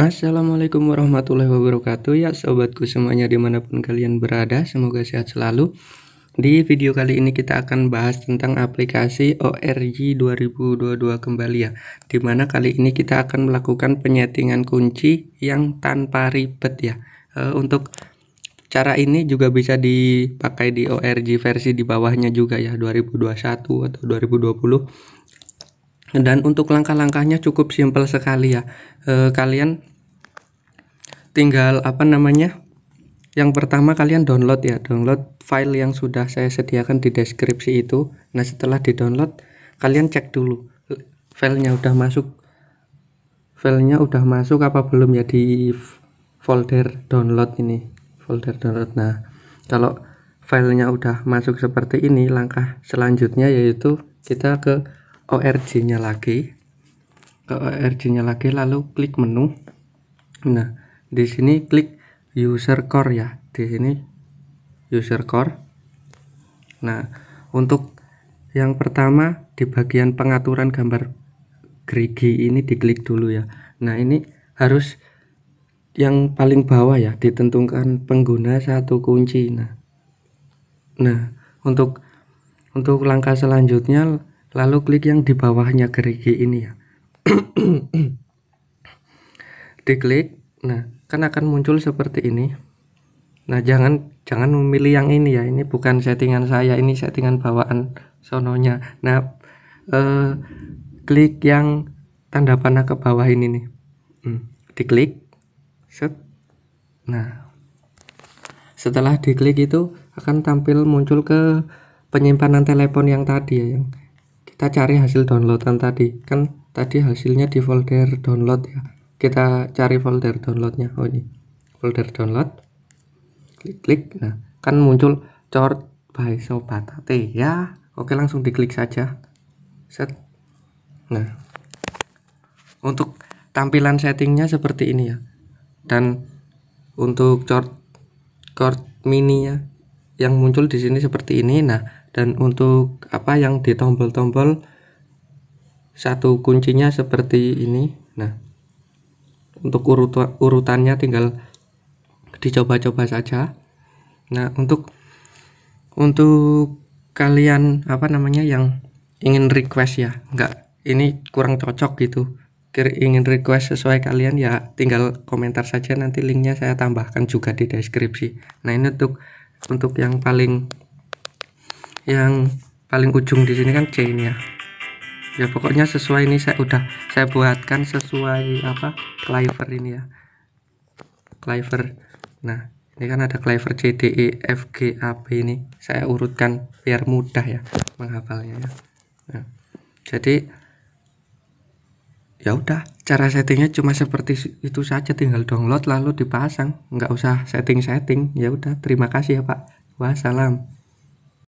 Assalamualaikum warahmatullahi wabarakatuh ya sobatku semuanya dimanapun kalian berada, semoga sehat selalu. Di video kali ini kita akan bahas tentang aplikasi ORG 2022 kembali ya, dimana kali ini kita akan melakukan penyetingan kunci yang tanpa ribet ya. Untuk cara ini juga bisa dipakai di ORG versi di bawahnya juga ya, 2021 atau 2020. Dan untuk langkah-langkahnya cukup simpel sekali ya. Kalian tinggal yang pertama kalian download file yang sudah saya sediakan di deskripsi itu. Nah, setelah di download kalian cek dulu filenya udah masuk apa belum ya di folder download ini, Nah, kalau filenya udah masuk seperti ini, langkah selanjutnya yaitu kita ke ORG-nya lagi, lalu klik menu. Nah, di sini klik user core ya, di sini user core. Nah, untuk yang pertama di bagian pengaturan gambar gerigi ini diklik dulu ya. Nah, ini harus yang paling bawah ya, ditentukan pengguna satu kunci. Nah, untuk langkah selanjutnya lalu klik yang di bawahnya gerigi ini ya. Diklik. Nah, kan akan muncul seperti ini. Nah, jangan memilih yang ini ya, ini bukan settingan saya, ini settingan bawaan sononya. Nah, klik yang tanda panah ke bawah ini nih, diklik set. Nah, setelah diklik itu akan tampil muncul ke penyimpanan telepon yang tadi ya, yang kita cari hasil downloadan tadi. Kan tadi hasilnya di folder download ya, kita cari folder downloadnya. Oh, ini folder download, klik. Nah, kan muncul Cort by Sobat Tate ya. Oke, langsung diklik saja set. Nah, untuk tampilan settingnya seperti ini ya, dan untuk Cort mini ya yang muncul di sini seperti ini. Nah, dan untuk yang di tombol-tombol satu kuncinya seperti ini. Nah, untuk urutannya tinggal dicoba-coba saja. Nah, untuk kalian yang ingin request ya, ini kurang cocok gitu, ingin request sesuai kalian ya, tinggal komentar saja, nanti linknya saya tambahkan juga di deskripsi. Nah, ini untuk yang paling ujung di sini kan C ini ya. Ya pokoknya sesuai, ini saya buatkan sesuai Clever ini ya, Clever. Nah, ini kan ada Clever C D E F G A B, ini saya urutkan biar mudah ya menghafalnya ya. Nah, jadi ya udah, cara settingnya cuma seperti itu saja, tinggal download lalu dipasang, nggak usah setting. Ya udah, terima kasih ya Pak. Wassalam.